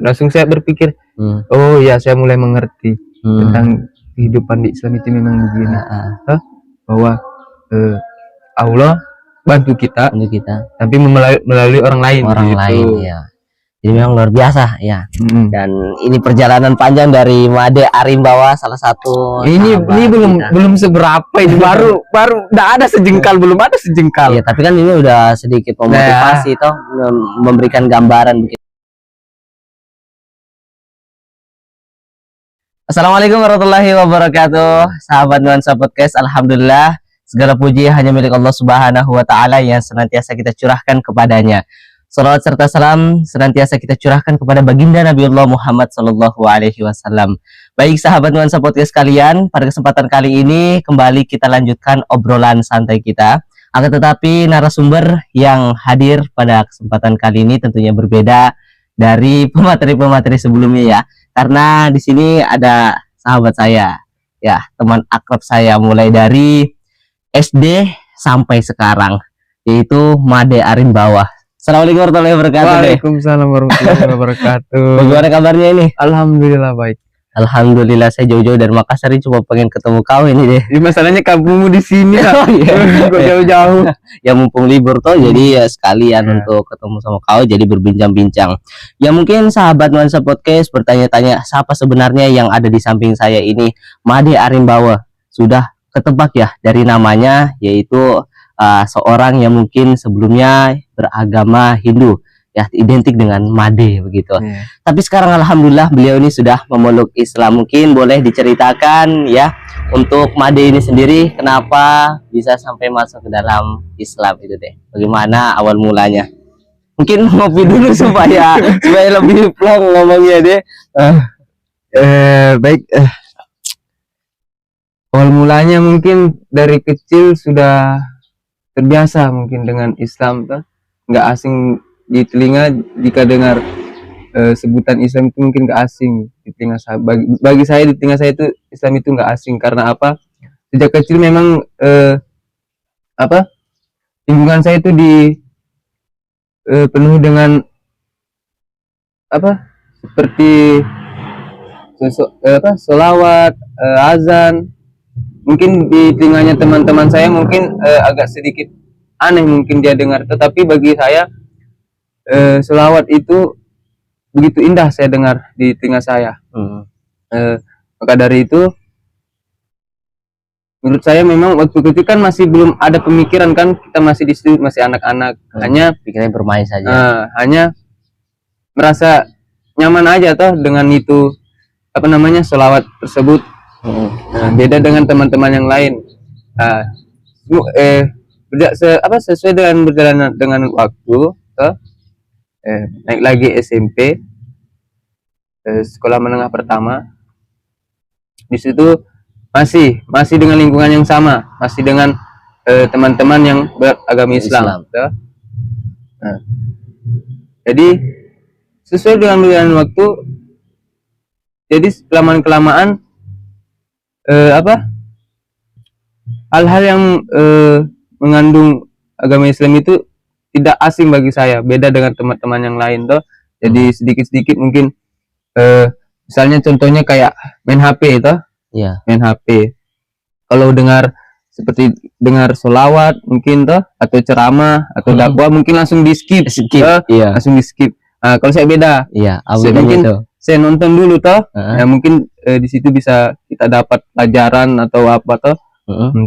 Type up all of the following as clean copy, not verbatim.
langsung saya berpikir, oh ya saya mulai mengerti tentang kehidupan di Islam itu memang begini. Bahwa Allah bantu kita, tapi melalui orang lain gitu. Ya. Jadi memang luar biasa ya. Dan ini perjalanan panjang dari Made Arimbawa, salah satu ini belum seberapa, ini baru enggak ada sejengkal, belum ada sejengkal. Iya, tapi kan ini udah sedikit memotivasi toh, memberikan gambaran begitu. Assalamualaikum warahmatullahi wabarakatuh. Sahabat Nuansa Podcast, alhamdulillah segala puji hanya milik Allah Subhanahu wa taala yang senantiasa kita curahkan kepadanya. Salawat serta salam senantiasa kita curahkan kepada baginda Nabiullah Muhammad sallallahu alaihi wasallam. Baik sahabat Nuansa Podcast kalian, pada kesempatan kali ini kembali kita lanjutkan obrolan santai kita. Akan tetapi narasumber yang hadir pada kesempatan kali ini tentunya berbeda dari pemateri-pemateri sebelumnya ya. Karena di sini ada sahabat saya, ya, teman akrab saya mulai dari SD sampai sekarang, yaitu Made Arimbawa. Assalamualaikum warahmatullahi wabarakatuh. Waalaikumsalam warahmatullahi wabarakatuh. Bagaimana kabarnya ini? Alhamdulillah baik. Alhamdulillah, saya jauh-jauh dari Makassar ini cuma pengen ketemu kau ini deh. Masalahnya kampungmu di sini lah. Kok jauh-jauh. Ya mumpung libur toh, jadi ya sekalian untuk ketemu sama kau, jadi berbincang-bincang. Ya mungkin sahabat Nuansa Podcast bertanya-tanya, siapa sebenarnya yang ada di samping saya ini? Made Arimbawa. Sudah ketebak ya dari namanya, yaitu seorang yang mungkin sebelumnya beragama Hindu, ya, identik dengan Made begitu. Tapi sekarang alhamdulillah beliau ini sudah memeluk Islam. Mungkin boleh diceritakan ya untuk Made ini sendiri kenapa bisa sampai masuk ke dalam Islam itu deh. Bagaimana awal mulanya? Mungkin ngopi dulu supaya lebih plong ngomongnya deh. Baik. Awal mulanya mungkin dari kecil sudah terbiasa mungkin dengan Islam, nggak asing di telinga jika dengar sebutan Islam itu mungkin nggak asing di telinga saya. Bagi saya di telinga saya itu Islam itu nggak asing karena apa? Sejak kecil memang lingkungan saya itu penuh dengan seperti sholawat, azan. Mungkin di telinganya teman-teman saya mungkin agak sedikit aneh mungkin dia dengar, tetapi bagi saya selawat itu begitu indah saya dengar di telinga saya. Maka dari itu menurut saya memang waktu itu kan masih belum ada pemikiran, kan kita masih di situ, masih anak-anak, hanya pikirnya bermain saja, hanya merasa nyaman aja toh dengan itu selawat tersebut. Beda dengan teman-teman yang lain. Sesuai dengan berjalan dengan waktu, naik lagi SMP, sekolah menengah pertama. Di situ masih dengan lingkungan yang sama, masih dengan teman-teman yang beragama Islam. Jadi sesuai dengan berjalan waktu, jadi kelamaan hal-hal yang mengandung agama Islam itu tidak asing bagi saya, beda dengan teman-teman yang lain toh. Jadi sedikit-sedikit mungkin misalnya contohnya kayak main HP toh. Main HP. Kalau seperti dengar sholawat mungkin toh, atau ceramah atau dakwah mungkin langsung di skip. Langsung di skip. Kalau saya beda. Mungkin saya nonton dulu toh, ya mungkin di situ bisa kita dapat pelajaran atau apa toh.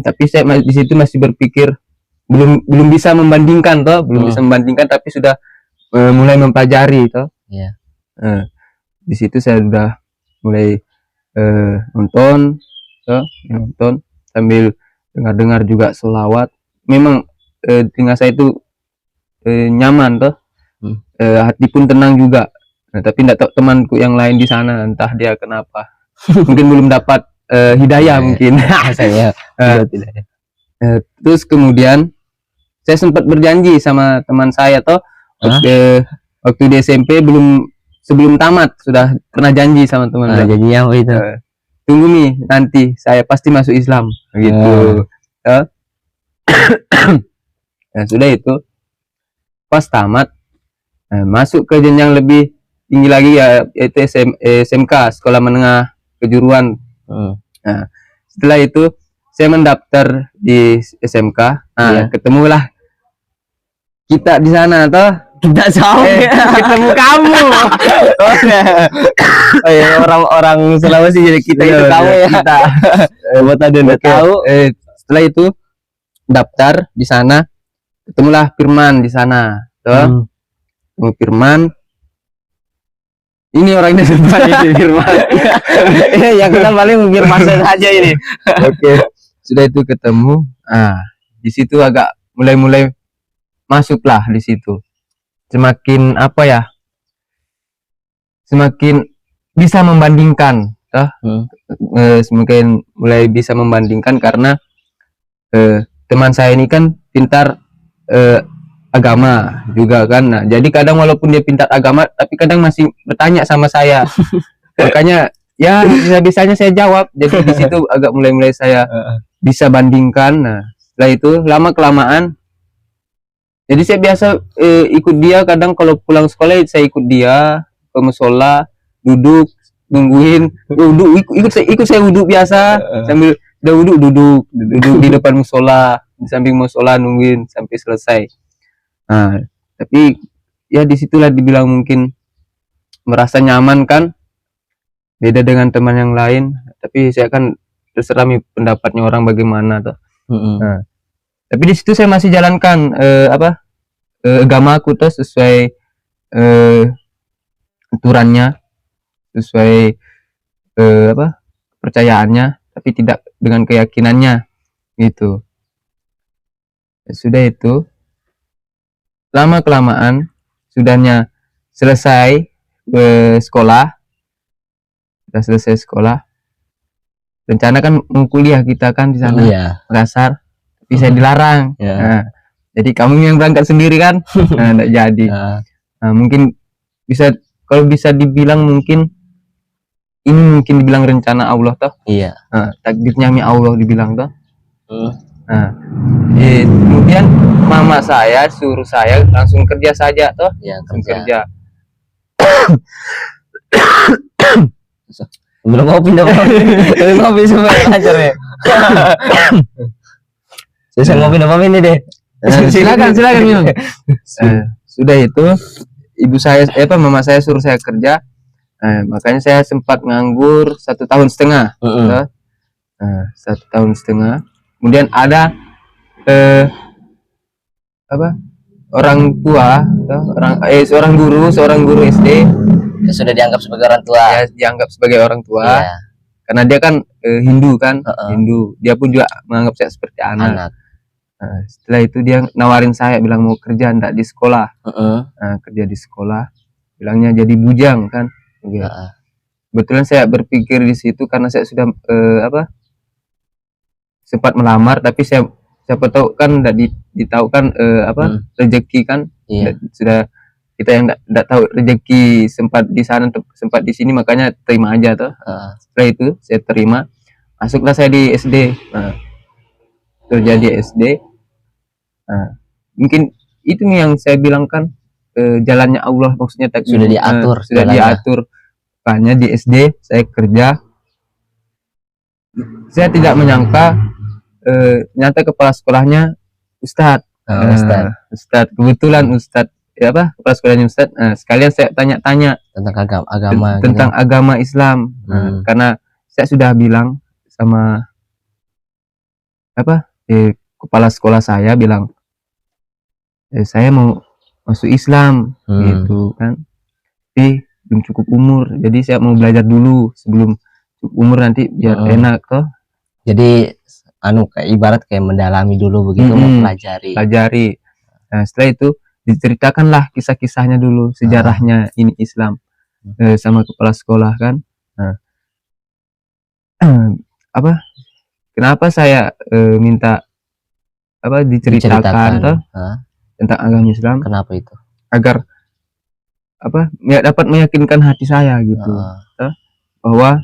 Tapi saya di situ masih berpikir belum bisa membandingkan toh, bisa membandingkan, tapi sudah mulai mempelajari toh. Di situ saya sudah mulai nonton sambil dengar juga sholawat. Memang telinga saya itu nyaman toh, hati pun tenang juga. Tapi tidak tahu temanku yang lain di sana, entah dia kenapa. Mungkin belum dapat hidayah mungkin. Terus kemudian saya sempat berjanji sama teman saya toh, waktu di SMP sebelum tamat sudah pernah janji sama teman saya. Janjinya apa itu? Tunggu nih, nanti saya pasti masuk Islam gitu. Sudah itu pas tamat, masuk ke jenjang lebih tinggi lagi ya, yaitu SMK, Sekolah Menengah Kejuruan. Nah, setelah itu saya mendaftar di SMK. Nah, Iya. ketemulah kita di sana toh. Tidak jauh Ketemu kamu. oh ya, orang-orang Sulawesi jadi kita itu Iya, kamu ya kita. buat ada yang Oke. tahu. Setelah itu daftar di sana, ketemulah Firman di sana toh. Ketemu Firman. Ini orangnya depan ini Firman. Yang kenal paling Firman saja ini. Oke, sudah itu ketemu. Di situ agak mulai masuklah di situ. Semakin apa ya? Semakin bisa membandingkan, toh. Semakin mulai bisa membandingkan karena teman saya ini kan pintar agama juga kan. Nah, jadi kadang walaupun dia pintar agama, tapi kadang masih bertanya sama saya. Makanya ya bisa-bisanya saya jawab. Jadi di situ agak mulai saya bisa bandingkan. Nah, setelah itu lama kelamaan, jadi saya biasa ikut dia. Kadang kalau pulang sekolah saya ikut dia ke musola, duduk nungguin ikut saya wudhu biasa, sambil udah wudhu duduk di depan musola, di samping musola nungguin sampai selesai. Nah, tapi ya disitulah dibilang mungkin merasa nyaman kan, beda dengan teman yang lain. Tapi saya kan terserah pendapatnya orang bagaimana tuh. Nah, tapi di situ saya masih jalankan agama aku tuh sesuai aturannya, sesuai kepercayaannya, tapi tidak dengan keyakinannya gitu. Ya, sudah itu lama kelamaan sudahnya selesai sekolah, sudah selesai sekolah, rencana kan mau kuliah kita kan di sana. Makassar, tapi saya dilarang. Nah, jadi kamu yang berangkat sendiri kan. Nah, enggak jadi. Nah, mungkin kalau bisa dibilang mungkin ini mungkin dibilang rencana Allah toh. Nah, takdirnya Allah dibilang toh. Nah, kemudian mama saya suruh saya langsung kerja saja toh. Langsung kerja. Belum mau pindah ngopi semua lancar ya. Saya mau pindah ini deh. Silakan minum. Sudah itu mama saya suruh saya kerja. Makanya saya sempat nganggur 1,5 tahun. 1,5 tahun. Kemudian ada orang tua, seorang guru SD. Sudah dianggap sebagai orang tua. Ya, dianggap sebagai orang tua. Karena dia kan Hindu kan. Hindu. Dia pun juga menganggap saya seperti anak. Nah, setelah itu dia nawarin saya, bilang mau kerja enggak di sekolah. Kerja di sekolah, bilangnya jadi bujang kan. Kebetulan saya berpikir di situ karena saya sudah sempat melamar, tapi siapa tahu kan enggak ditahu kan rezeki kan. Sudah kita yang enggak tahu rezeki, sempat di sana sempat di sini, makanya terima aja toh. Setelah itu saya terima, masuklah saya di SD. Kerja di SD. Mungkin itu nih yang saya bilang kan, jalannya Allah, maksudnya sudah diatur. Sudah diatur. Makanya di SD saya kerja. Saya tidak menyangka ternyata kepala sekolahnya Ustadz. Ustadz, kebetulan Ustadz kepala sekolahnya Ustadz. Sekalian saya tanya-tanya tentang agama tentang agama Islam. Karena saya sudah bilang sama kepala sekolah saya, bilang saya mau masuk Islam gitu kan, tapi belum cukup umur, jadi saya mau belajar dulu sebelum cukup umur, nanti biar enak toh. Jadi kayak ibarat kayak mendalami dulu begitu, pelajari. Nah, setelah itu diceritakanlah kisah-kisahnya dulu, sejarahnya ini Islam sama kepala sekolah kan. Kenapa saya minta diceritakan toh tentang agama Islam? Kenapa itu? Agar dapat meyakinkan hati saya gitu, bahwa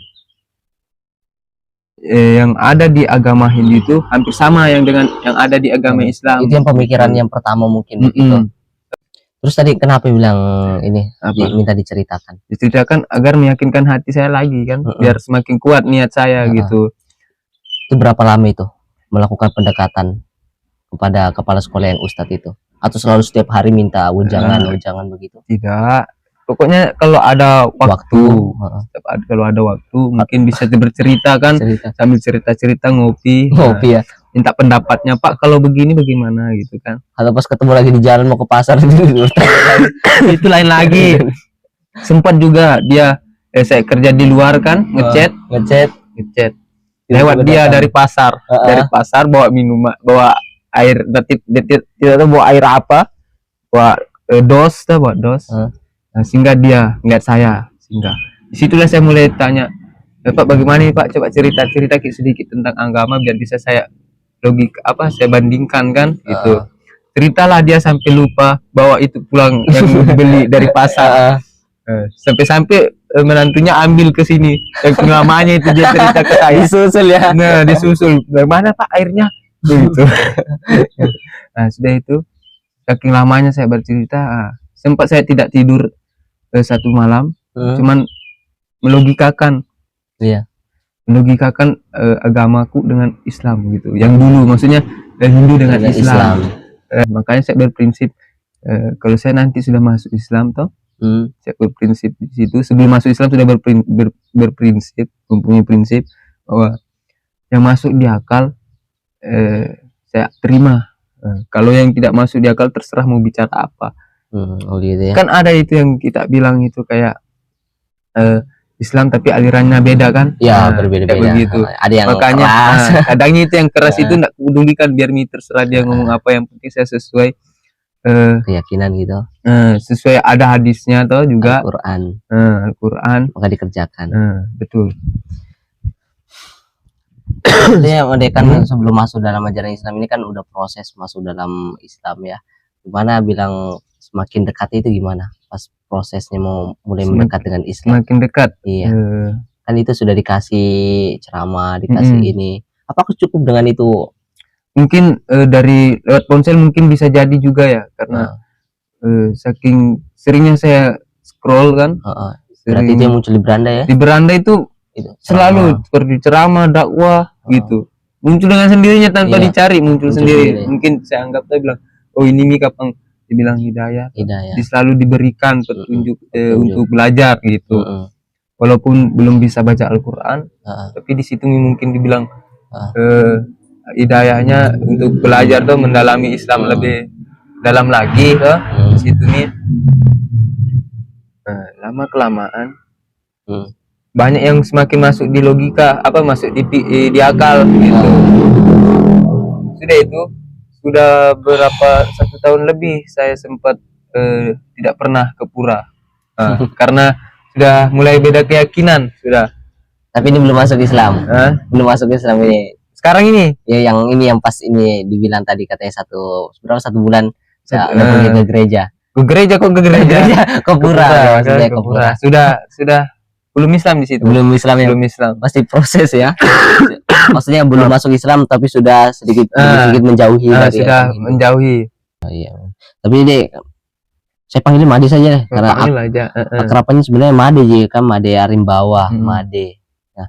yang ada di agama Hindu itu hampir sama yang dengan yang ada di agama Islam. Itu yang pemikiran yang pertama mungkin begitu. Terus tadi kenapa bilang ini Apa? minta diceritakan? Diceritakan agar meyakinkan hati saya lagi kan, biar semakin kuat niat saya gitu. Itu berapa lama itu melakukan pendekatan kepada kepala sekolah yang ustadz itu? Atau selalu setiap hari minta ujangan begitu? Tidak, pokoknya kalau ada waktu, kalau ada waktu mungkin bisa bercerita kan, sambil cerita ngopi ya. Minta pendapatnya, Pak kalau begini bagaimana gitu kan. Kalau pas ketemu lagi di jalan mau ke pasar itu lain lagi. Sempat juga dia saya kerja di luar kan, ngechat lewat dia dari pasar, bawa minuman, bawa air, tidak tahu bawa air apa, bawa dos. Nah, sehingga dia ngeliat saya, sehingga disitulah saya mulai tanya, Pak bagaimana nih Pak, coba cerita sedikit tentang agama biar bisa saya logika saya bandingkan kan gitu. Ceritalah dia sampai lupa bawa itu pulang yang beli dari pasar. Sampai menantunya ambil ke sini, yang lamanya itu dia cerita ke saya. Disusul ya. Nah, disusul. Bagaimana Pak airnya? Gitu. Nah, sudah itu saking lamanya saya bercerita, sempat saya tidak tidur satu malam, cuman melogikakan. Iya. Melogikakan agamaku dengan Islam gitu. Yang dulu maksudnya Hindu dengan Islam. Makanya saya berprinsip kalau saya nanti sudah masuk Islam toh, saya berprinsip di situ. Sebelum masuk Islam sudah berprinsip, mempunyai prinsip bahwa yang masuk di akal saya terima. Kalau yang tidak masuk di akal terserah mau bicara apa. Gitu ya. Kan ada itu yang kita bilang itu kayak Islam tapi alirannya beda kan? Ya, berbeda-beda. Begitu. Ada yang makanya keras. Kadangnya itu yang keras itu enggak pedulikan, biar terserah dia ngomong apa, yang penting saya sesuai keyakinan gitu. Sesuai ada hadisnya atau juga Al-Qur'an. Maka dikerjakan. Betul. Dia kan sebelum masuk dalam ajaran Islam ini kan udah proses masuk dalam Islam ya. Gimana bilang semakin dekat itu gimana? Pas prosesnya mau mulai mendekat dengan Islam. Semakin dekat. Iya. Kan itu sudah dikasih ceramah, dikasih ini. Apakah cukup dengan itu? Mungkin dari lewat ponsel mungkin bisa jadi juga ya, karena saking seringnya saya scroll kan. Berarti itu yang muncul di beranda ya? Di beranda itu selalu seperti ceramah, dakwah gitu. Muncul dengan sendirinya tanpa dicari, muncul sendiri. Mungkin saya anggap saya bilang, oh ini nih kapan dibilang hidayah. Selalu diberikan petunjuk untuk belajar gitu. Walaupun belum bisa baca Al-Qur'an, tapi di situ mungkin dibilang hidayahnya untuk belajar tuh mendalami Islam lebih dalam lagi tuh. Di situ nih lama kelamaan banyak yang semakin masuk di logika, masuk di akal gitu. Sudah berapa 1 tahun lebih saya sempat tidak pernah ke pura karena sudah mulai beda keyakinan sudah. Tapi ini belum masuk Islam. Belum masuk Islam ini. Sekarang ini ya, yang pas ini dibilang tadi katanya 1 bulan pergi ke gereja. Ke gereja ke pura. Maksudnya ke pura. Sudah belum Islam di situ. Belum Islam ya. Belum Islam. Pasti proses ya. Maksudnya belum masuk Islam tapi sudah sedikit menjauhi dari sudah menjauhi. Iya. Tapi ini saya panggilnya Made saja deh, karena akrabannya sebenarnya Made ya kan, Made Arimbawa, Made. Nah,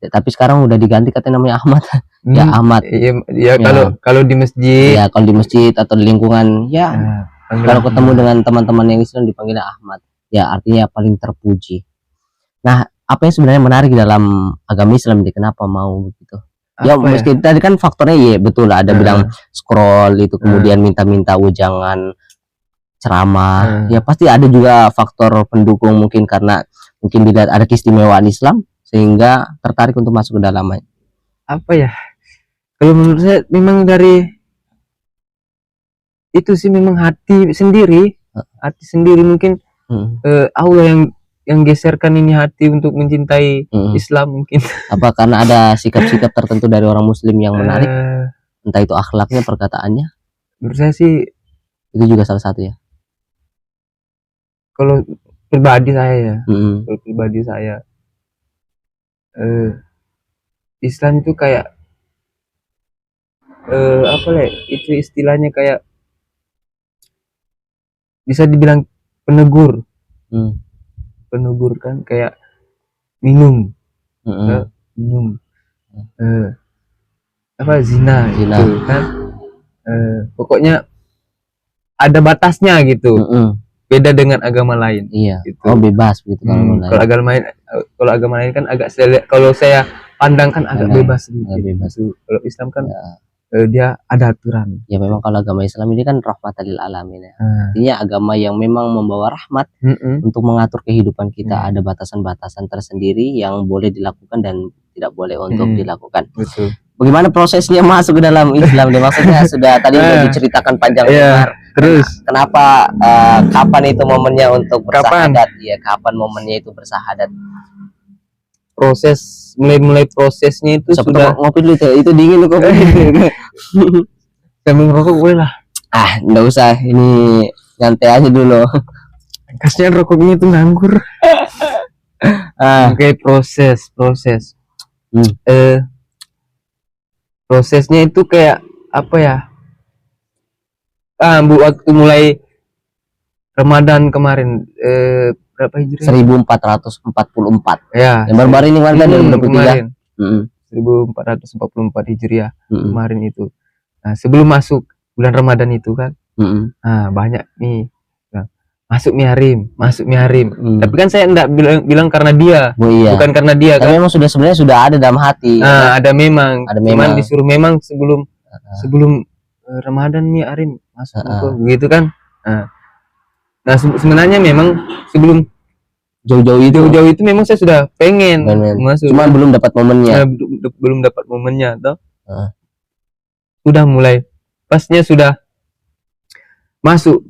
tapi sekarang udah diganti katanya namanya Ahmad. Ya Ahmad. Iya, kalau di masjid. Ya, kalau di masjid atau di lingkungan ya. Kalau ketemu dengan teman-teman yang Islam dipanggilnya Ahmad. Ya, artinya paling terpuji. Nah, apa yang sebenarnya menarik dalam agama Islam ini, kenapa mau begitu? Ya, meski tadi kan faktornya ya betul, ada bilang scroll itu, kemudian minta-minta ujangan, ceramah. Ya pasti ada juga faktor pendukung, mungkin karena mungkin dilihat ada keistimewaan Islam sehingga tertarik untuk masuk ke dalamnya. Apa ya? Kalau menurut saya memang dari itu sih, memang hati sendiri mungkin Allah yang geserkan ini hati untuk mencintai Islam mungkin. Apa karena ada sikap-sikap tertentu dari orang Muslim yang menarik? Entah itu akhlaknya, perkataannya? Menurut saya sih itu juga salah satu ya. Kalau pribadi saya ya, Islam itu kayak apa ya? Itu istilahnya kayak bisa dibilang penegur Hmm. penegur kan, kayak minum Mm-mm. minum apa zina Zina. gitu kan. Pokoknya ada batasnya gitu, Mm-mm. beda dengan agama lain Iya. gitu. Oh, bebas gitu kalau Kalau agama lain kan agak kalau saya pandang kan agak Pandang, bebas sedikit agak bebas. gitu. Kalau Islam kan Ya. dia ada aturan. Ya memang kalau agama Islam ini kan rahmatan lil alamin ya. Nah, Artinya agama yang memang membawa rahmat untuk mengatur kehidupan kita. Ada batasan-batasan tersendiri yang boleh dilakukan dan tidak boleh untuk dilakukan. betul. Bagaimana prosesnya masuk ke dalam Islam nih? Maksudnya sudah tadi udah diceritakan panjang lebar. Terus Kenapa kapan itu momennya untuk Kapan? bersahadat? Ya, kapan momennya itu bersahadat? proses mulai prosesnya itu Siapa sudah tahu ngopi dulu tuh. Itu dingin tuh kopi. sambil ngerokok boleh lah. Enggak usah. Ini nyantai aja dulu. Kasihan rokoknya itu nganggur. Oke, proses. Prosesnya itu kayak apa ya? Waktu mulai Ramadan kemarin, berapa Hijriah? 1444. Ya, Yang baru-baru ini kemarin kan 2023. kemarin. Mm-mm. 1444 Hijriah Mm-mm. kemarin itu. Nah, sebelum masuk bulan Ramadan itu kan, Mm-mm. banyak nih. Nah, masuk miharim. Mm. Tapi kan saya enggak bilang karena dia, Oh, iya. bukan karena dia Tapi kan. memang sebenarnya sudah ada dalam hati. Ada memang. Ada Cuman memang. disuruh memang sebelum Ramadan miharim masuk begitu kan. Nah, sebenarnya memang sebelum jauh-jauh itu memang saya sudah pengen masuk. Cuma belum dapat momennya. Belum dapat momennya toh. Heeh. Sudah mulai pasnya sudah masuk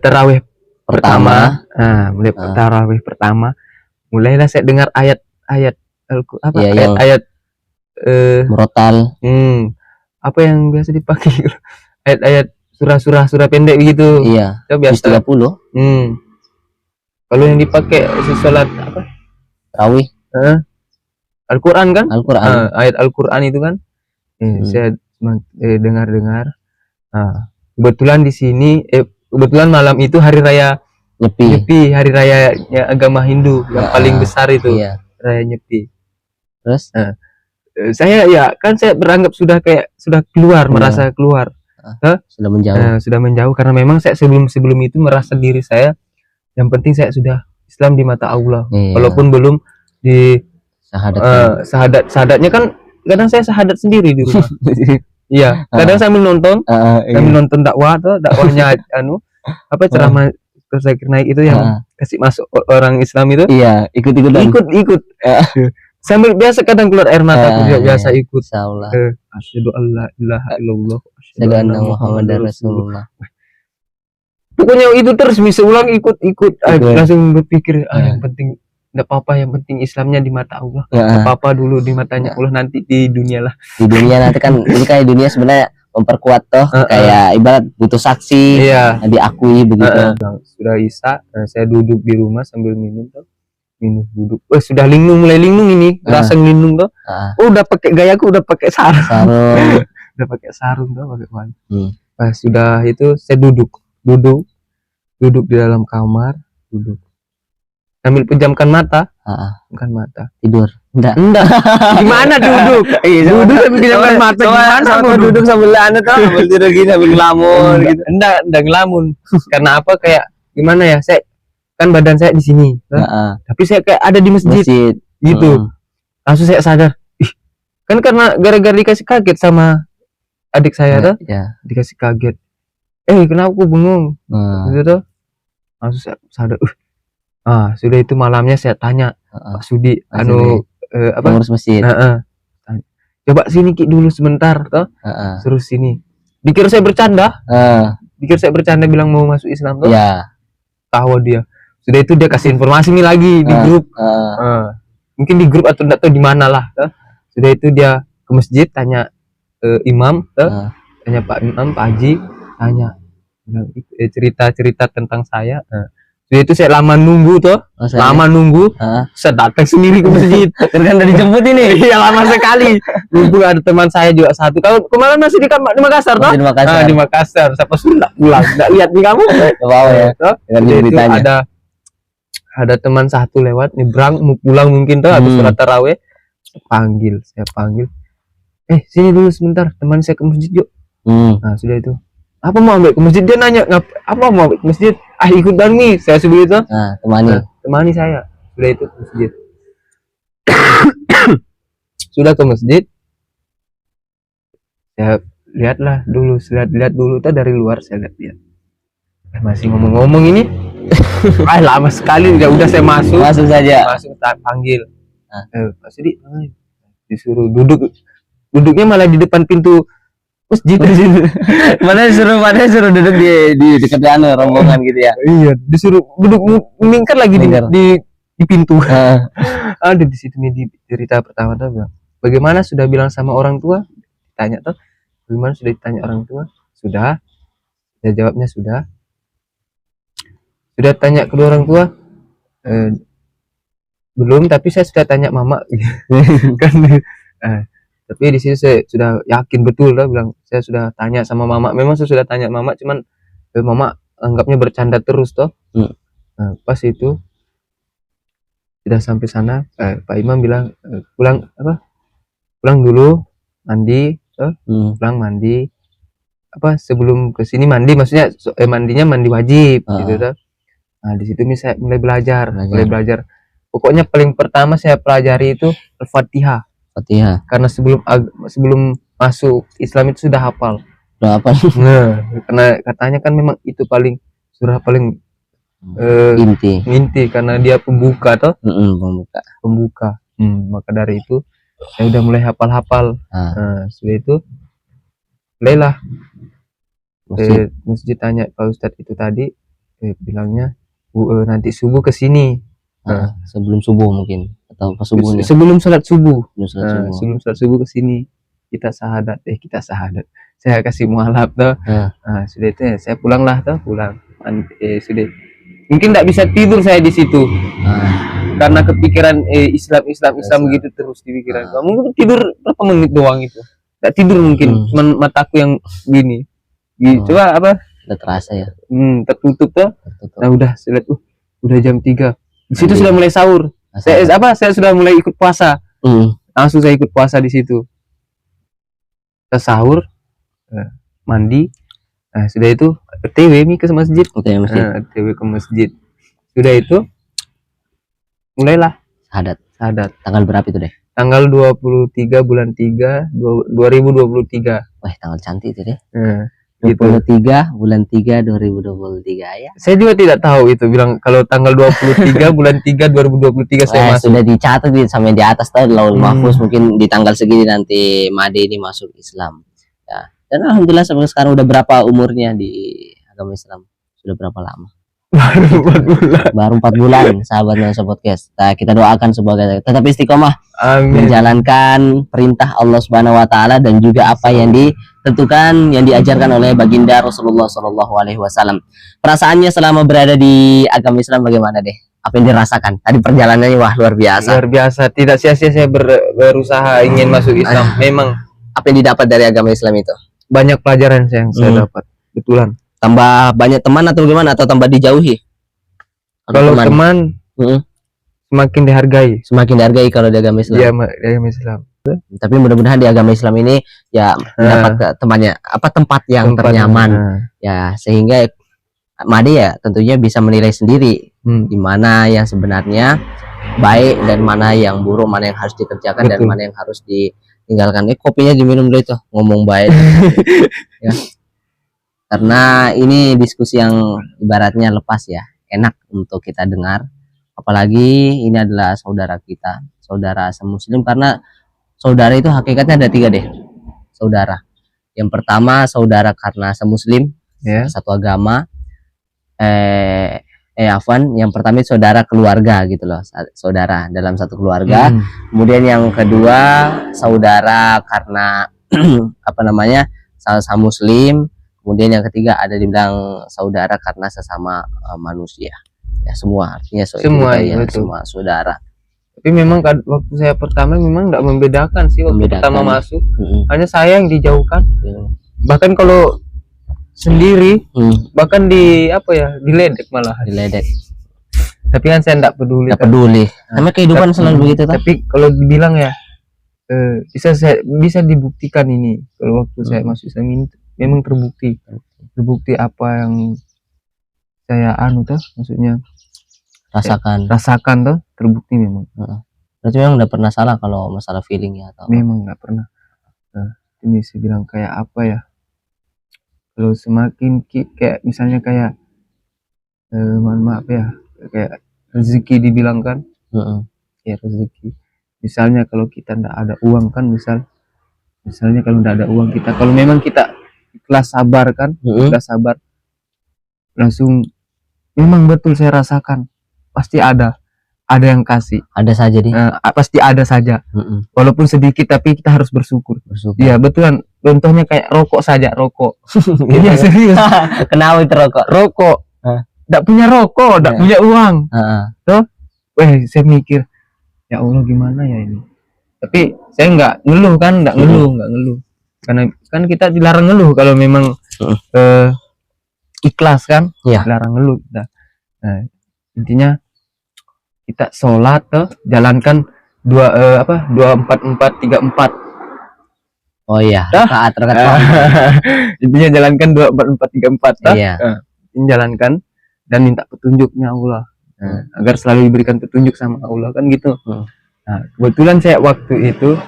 tarawih pertama. Mulai tarawih pertama, mulailah saya dengar ayat-ayat ayat murotal. Apa yang biasa dipakai ayat-ayat surah pendek begitu. Iya. Ya, biasa 30. Kalau yang dipakai sholat apa? Tarawih. Al-Quran kan? Al-Quran. Ayat Al-Quran itu kan. Saya dengar. Kebetulan di sini kebetulan malam itu hari raya Nyepi, hari raya agama Hindu yang paling besar itu. Iya. Raya Nyepi. Terus saya beranggap sudah keluar, merasa keluar. Sudah menjauh. Sudah menjauh karena memang saya sebelum itu merasa diri saya yang penting saya sudah Islam di mata Allah. Walaupun belum di sahadatnya kan kadang saya sahadat sendiri di rumah. Iya, kadang sambil nonton dakwahnya ceramah Zakir Naik itu yang kasih masuk orang Islam itu. Iya, ikut. Sambil biasa kadang keluar air mata, biasa ikut. Insyaallah. Asyhadu alla ilaha illallah, asyhadu anna Muhammadar Rasulullah. Pokoknya itu terus bisa ulang ikut. Langsung berpikir yang penting enggak apa-apa, yang penting Islamnya di mata Allah. Enggak apa-apa dulu di matanya Allah, nanti di dunia lah. Di dunia nanti kan ini kayak dunia sebenarnya memperkuat toh, kayak ibarat butuh saksi, diakui begitu. Sudah Isya, saya duduk di rumah sambil minum duduk. Sudah mulai linglung ini, rasa linglung tuh. Udah pakai gayaku, udah pakai sarung. Udah pakai sarung tuh, pakai baju. Pas sudah itu saya duduk di dalam kamar, sambil pejamkan mata. Bukan mata. Tidur. Enggak. Gimana duduk? Duduk sambil pejamkan mata. Gimana mau duduk sambil sambil tidur gini, sambil ngelamun gitu. Enggak ngelamun. Karena apa, kayak gimana ya? Saya kan badan saya di sini. Tapi saya kayak ada di masjid. Gitu. Langsung saya sadar. Kan karena gara-gara dikasih kaget sama adik saya tuh. Dikasih kaget. Kenapa aku bengong? Gitu. Langsung saya sadar. Sudah itu malamnya saya tanya Pak Sudi, pengurus masjid. Coba sini Ki dulu sebentar toh. Suruh sini. Dikira saya bercanda. Bilang mau masuk Islam toh. Iya. Tahu dia. Sudah itu dia kasih informasi nih lagi di grup. Mungkin di grup atau enggak tahu di mana lah toh. Sudah itu dia ke masjid tanya imam toh. Tanya Pak Imam, Pak Haji, tanya cerita-cerita tentang saya. Sudah itu saya lama nunggu tuh, lama nunggu, saya datang sendiri ke masjid. Kan udah dijemput ini. Iya lama sekali. Mumpung ada teman saya juga satu. Kalau kemarin masih di Makassar toh? Masih di Makassar. Di Makassar. Siapa sudah pulang? Nggak lihat nih kamu? Wow ya. Toh? Dengan Jadi itu beritanya. ada teman satu lewat nyebrang mau pulang mungkin tuh habis sholat taraweh. Saya panggil. Sini dulu sebentar, teman saya ke masjid yuk. Nah sudah itu. Apa mau ambil ke masjid? Dia nanya, apa mau ambil ke masjid? Ikut nih, saya sebut itu. Temani saya. Sudah itu ke masjid. Sudah ke masjid. Saya lihat dulu tuh dari luar saya lihat. Masih ngomong-ngomong ini. Lama sekali. Udah saya masuk. Masuk saja. Masuk panggil. Pak Sudi, disuruh duduk. Duduknya malah di depan pintu masjid. Mana disuruh duduk di dekat rombongan gitu ya. Iya, disuruh duduk mingkar lagi di pintu. Ada di situ nih di cerita pertama tuh bilang, bagaimana sudah bilang sama orang tua? Tanya tuh, bagaimana sudah ditanya orang tua? Sudah. Saya jawabnya sudah. Sudah tanya kedua orang tua? Belum, tapi saya sudah tanya mama. Kan tapi di sini saya sudah yakin betul lah bilang saya sudah tanya sama mama. Memang saya sudah tanya mama, cuman mama anggapnya bercanda terus toh. Nah, pas itu sudah sampai sana, Pak Imam bilang pulang dulu mandi, pulang mandi. Sebelum ke sini mandi, maksudnya mandinya mandi wajib gitu toh. Nah di situ saya mulai belajar. Pokoknya paling pertama saya pelajari itu Al-Fatihah. Karena sebelum masuk Islam itu sudah hafal. Nah, karena katanya kan memang itu surah paling inti karena dia pembuka toh. Pembuka. Maka dari itu saya udah mulai hafal. Nah, setelah itu mulailah masjid tanya Pak Ustadz itu tadi bilangnya nanti subuh ke sini. Sebelum subuh mungkin atau pas subuhnya. Sebelum sholat subuh. Sebelum sholat subuh ke sini kita sahadat. Saya kasih mualaf tuh. Sudah itu saya pulang. Sudah. Mungkin tidak bisa tidur saya di situ. Karena kepikiran Islam begitu terus di pikiran. Mungkin tidur berapa menit doang itu. Tidak tidur mungkin. Cuman mataku yang gini. Coba apa? Udah terasa ya. Tertutup tuh. Nah udah saya lihat udah jam 3. Di situ sudah mulai sahur. Saya sudah mulai ikut puasa. Langsung saya ikut puasa di situ. Kita sahur, mandi. Nah, sudah itu OTW ke masjid. OTW ke masjid. Sudah itu mulailah syahadat. Tanggal berapa itu deh? Tanggal 23 bulan 3 2023. Wah, tanggal cantik itu deh. 23 bulan 3 2023 ya. Saya juga tidak tahu itu bilang kalau tanggal 23 bulan 3 2023 saya masuk. Sudah dicatat sampai di atas tadi Laul Mahfuz mungkin di tanggal segini nanti Made ini masuk Islam. Ya. Dan alhamdulillah sampai sekarang udah berapa umurnya di agama Islam? Sudah berapa lama? Baru 4 bulan sahabat Nuansa Podcast. Nah, kita doakan semoga tetap istiqomah. Amin. Menjalankan perintah Allah Subhanahu wa taala dan juga apa yang ditentukan yang diajarkan oleh baginda Rasulullah Shallallahu alaihi wasallam. Perasaannya selama berada di agama Islam bagaimana deh? Apa yang dirasakan? Tadi perjalanannya wah luar biasa. Luar biasa. Tidak sia-sia saya berusaha ingin masuk Islam. Memang apa yang didapat dari agama Islam itu? Banyak pelajaran yang saya dapat. Betulan. Tambah banyak teman atau gimana atau tambah dijauhi? Kalau teman semakin dihargai kalau di agama Islam. Iya, di agama Islam. Tapi mudah-mudahan di agama Islam ini ya mendapat tempat yang ternyaman. Ya sehingga Made ya tentunya bisa menilai sendiri di mana yang sebenarnya baik dan mana yang buruk, mana yang harus dikerjakan. Betul. Dan mana yang harus ditinggalkan. Kopinya diminum dulu itu ngomong baik. Ya. Karena ini diskusi yang ibaratnya lepas ya, enak untuk kita dengar. Apalagi ini adalah saudara kita, saudara semuslim, karena saudara itu hakikatnya ada 3 deh. Saudara. Yang pertama saudara karena semuslim, satu agama. Yang pertama itu saudara keluarga gitu loh, saudara dalam satu keluarga. Kemudian yang kedua saudara karena sama muslim. Kemudian yang ketiga ada dibilang saudara karena sesama manusia. Ya semua artinya Semua, ya, betul. semua saudara. Tapi memang waktu saya pertama memang nggak membedakan sih waktu pertama masuk. Hanya saya yang dijauhkan. Bahkan kalau sendiri, bahkan diledek malah. Diledek. Tapi kan saya nggak peduli. Nggak peduli. Namanya kehidupan selalu begitu. Tapi kalau dibilang ya, bisa dibuktikan ini. Kalau waktu saya masuk Islam ini memang terbukti apa yang saya maksudnya rasakan tuh terbukti memang. Berarti memang nggak pernah salah kalau masalah feeling ya atau? Memang nggak pernah. Ini saya bilang kayak apa ya? Kalau semakin kayak misalnya kayak mohon maaf ya, kayak rezeki dibilang kan, ya rezeki. Misalnya kalau kita ndak ada uang kan, misalnya kalau ndak ada uang kita, kalau memang kita ikhlas sabar kan, ikhlas sabar, langsung memang betul saya rasakan pasti ada yang kasih, ada saja pasti ada saja, walaupun sedikit tapi kita harus bersyukur. Iya betulan, contohnya kayak rokok saja, rokok. Iya serius. Kenapa itu rokok? Nggak punya rokok, nggak punya uang, tuh, saya mikir ya Allah gimana ya ini. Tapi saya nggak ngeluh kan, nggak ngeluh, karena kan kita dilarang ngeluh kalau memang ikhlas kan, dilarang ngeluh kita. Nah, intinya kita sholat tuh jalankan 2-4-4-3-4. Oh iya, rakaat. Intinya jalankan 2-4-4-3-4 tuh. Jalankan dan minta petunjuknya Allah, agar selalu diberikan petunjuk sama Allah kan gitu. Nah, kebetulan saya waktu itu,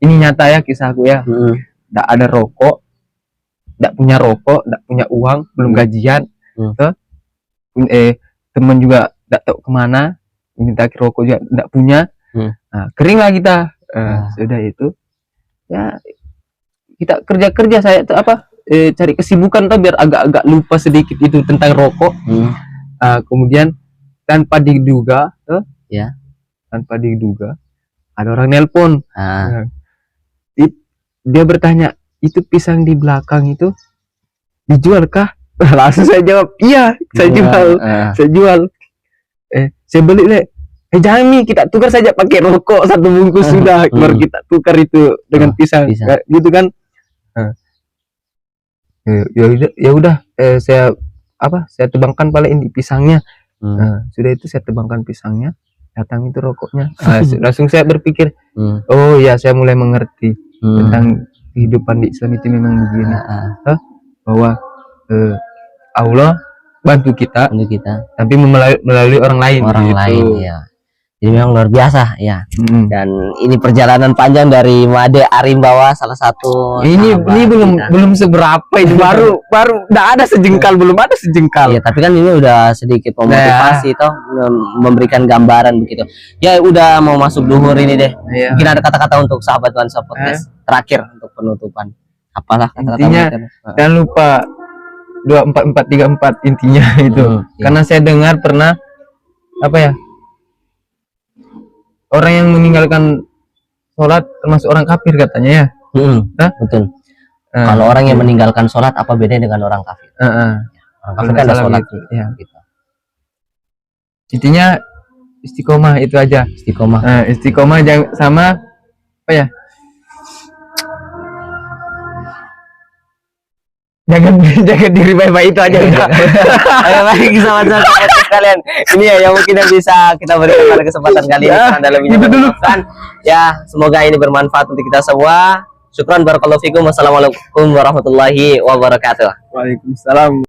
ini nyata ya kisahku ya, nggak ada rokok, nggak punya rokok, nggak punya uang, belum gajian, teman juga nggak tahu kemana, minta rokok juga nggak punya. Nah, kering lah kita. Sudah itu ya kita kerja saya tuh cari kesibukan tuh biar agak-agak lupa sedikit itu tentang rokok. Kemudian tanpa diduga ada orang nelpon. Dia bertanya, itu pisang di belakang itu dijual kah? Langsung saya jawab, iya saya jual. Saya beli jangan nih, kita tukar saja pakai rokok 1 bungkus sudah, baru kita tukar itu dengan pisang. Gitu kan. Ya udah, saya tebangkan paling di pisangnya. Sudah itu saya tebangkan pisangnya, datang itu rokoknya. Langsung saya berpikir, oh ya, saya mulai mengerti tentang kehidupan di Islam itu memang begini, bahwa Allah bantu kita tapi melalui orang lain ya. Jadi memang luar biasa ya. Dan ini perjalanan panjang dari Made Arimbawa, salah satu ini belum seberapa, ini baru enggak ada sejengkal, belum ada sejengkal ya, tapi kan ini udah sedikit memotivasi toh, memberikan gambaran begitu ya. Udah mau masuk duhur ini deh, mungkin ada kata-kata untuk sahabat Nuansa Podcast terakhir untuk penutupan, apalah kata-kata intinya. Jangan lupa 2-4-4-3-4 intinya itu. Karena saya dengar pernah orang yang meninggalkan sholat termasuk orang kafir katanya ya. Betul. Kalau orang yang meninggalkan sholat apa bedanya dengan orang kafir? Orang kafir kan ada sholat gitu. Ya. Gitu. Intinya istiqomah itu aja. Istiqomah jangan sama Jangan diri baik-baik itu aja udah. Ayo baik sahabat-sahabat sekalian. Ini ya yang mungkin yang bisa kita berikan pada kesempatan kali ini. Anda lebihnya kan. Ya, semoga ini bermanfaat untuk kita semua. Syukran barakallahu fikum. Wassalamualaikum warahmatullahi wabarakatuh. Waalaikumsalam.